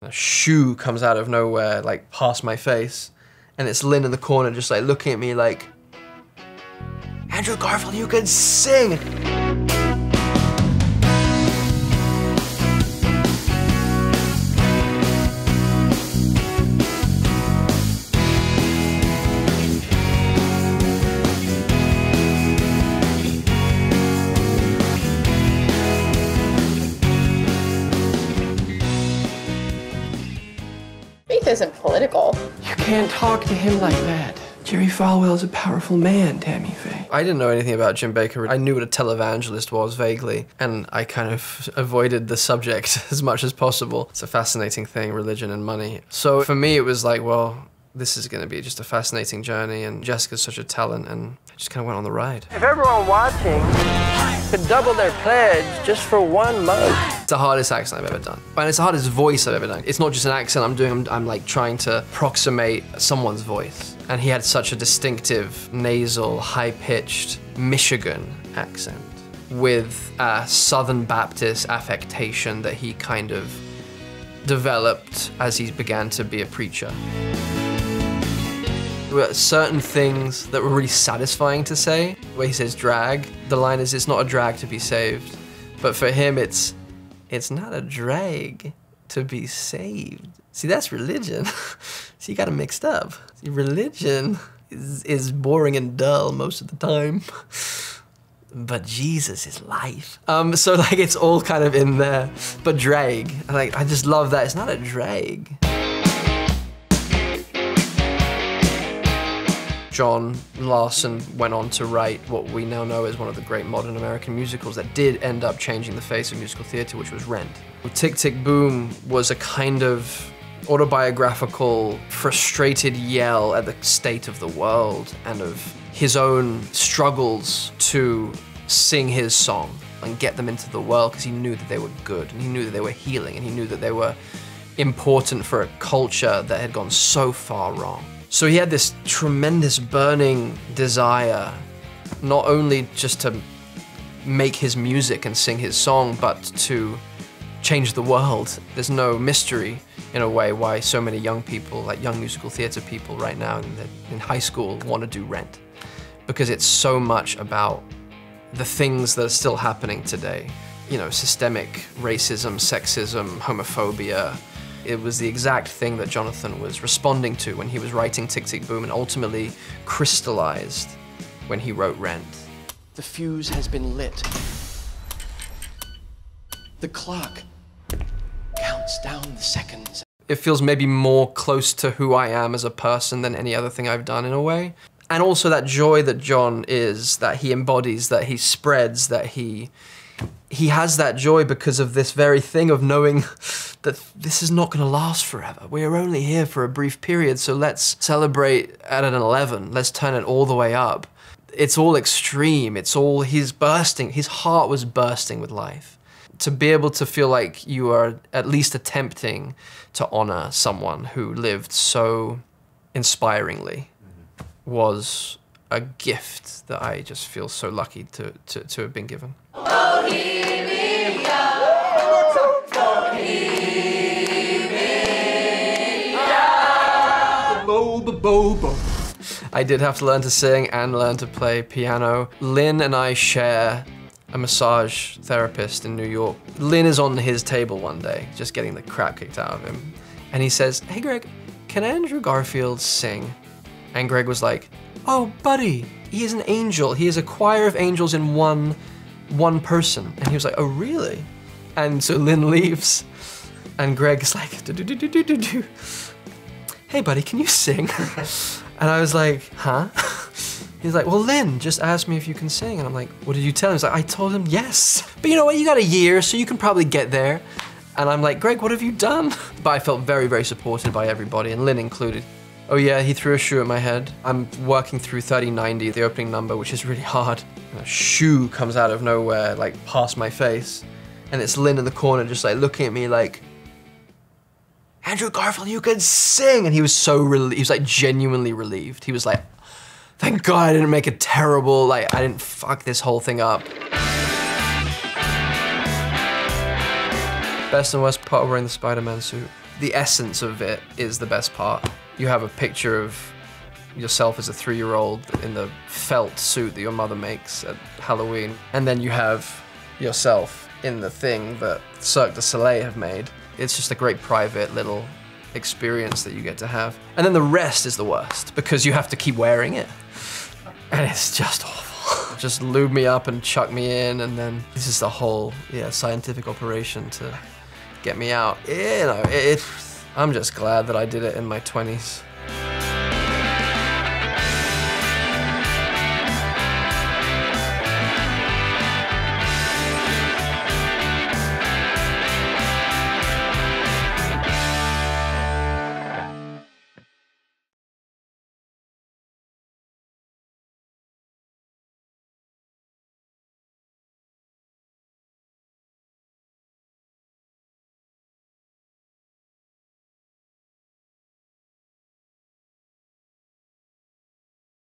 A shoe comes out of nowhere, like past my face, and it's Lynn in the corner just like looking at me like, Andrew Garfield, you can sing! Faith isn't political. You can't talk to him like that. Jerry Falwell's a powerful man, Tammy Faye. I didn't know anything about Jim Bakker. I knew what a televangelist was vaguely, and I kind of avoided the subject as much as possible. It's a fascinating thing, religion and money. So for me, it was like, well, this is going to be just a fascinating journey, and Jessica's such a talent, and I just kind of went on the ride. If everyone watching could double their pledge just for one mug. It's the hardest accent I've ever done. And it's the hardest voice I've ever done. It's not just an accent I'm doing, I'm like trying to approximate someone's voice. And he had such a distinctive, nasal, high-pitched Michigan accent with a Southern Baptist affectation that he kind of developed as he began to be a preacher. There were certain things that were really satisfying to say. Where he says drag, the line is, it's not a drag to be saved. But for him, it's not a drag to be saved. See, that's religion. See, you got it mixed up. See, religion is boring and dull most of the time. But Jesus is life. So like it's all kind of in there. But drag, like I just love that. It's not a drag. John Larson went on to write what we now know as one of the great modern American musicals that did end up changing the face of musical theater, which was Rent. Tick, Tick, Boom was a kind of autobiographical, frustrated yell at the state of the world and of his own struggles to sing his song and get them into the world, because he knew that they were good, and he knew that they were healing, and he knew that they were important for a culture that had gone so far wrong. So he had this tremendous burning desire, not only just to make his music and sing his song, but to change the world. There's no mystery, in a way, why so many young people, like young musical theater people right now in high school, want to do Rent. Because it's so much about the things that are still happening today. You know, systemic racism, sexism, homophobia. It was the exact thing that Jonathan was responding to when he was writing Tick, Tick, Boom, and ultimately crystallized when he wrote Rent. The fuse has been lit. The clock counts down the seconds. It feels maybe more close to who I am as a person than any other thing I've done in a way. And also that joy that John is, that he embodies, that he spreads, that he has that joy because of this very thing of knowing that this is not going to last forever. We're only here for a brief period, so let's celebrate at an 11. Let's turn it all the way up. It's all extreme. It's all, he's bursting. His heart was bursting with life. To be able to feel like you are at least attempting to honor someone who lived so inspiringly was a gift that I just feel so lucky to have been given. I did have to learn to sing and learn to play piano. Lynn and I share a massage therapist in New York. Lynn is on his table one day, just getting the crap kicked out of him. And he says, "Hey Greg, can Andrew Garfield sing?" And Greg was like, "Oh buddy, he is an angel. He is a choir of angels in one person." And he was like, "Oh really?" And so Lynn leaves and Greg's like, "Do-do-do-do-do-do. Hey buddy, can you sing?" And I was like, "Huh?" He's like, "Well, Lynn just asked me if you can sing." And I'm like, "What did you tell him?" He's like, "I told him yes. But you know what, you got a year, so you can probably get there." And I'm like, "Greg, what have you done?" But I felt very, very supported by everybody, and Lynn included. Oh yeah, he threw a shoe at my head. I'm working through 3090, the opening number, which is really hard. And a shoe comes out of nowhere, like past my face. And it's Lynn in the corner just like looking at me like, "Andrew Garfield, you can sing!" And he was so relieved, he was like genuinely relieved. He was like, "Thank God I didn't make a terrible, like I didn't fuck this whole thing up." Best and worst part of wearing the Spider-Man suit. the essence of it is the best part. You have a picture of yourself as a 3-year-old in the felt suit that your mother makes at Halloween, and then you have yourself in the thing that Cirque du Soleil have made. It's just a great private little experience that you get to have. And then the rest is the worst, because you have to keep wearing it. And it's just awful. Just lube me up and chuck me in, and then this is the whole scientific operation to get me out. You know, I'm just glad that I did it in my 20s.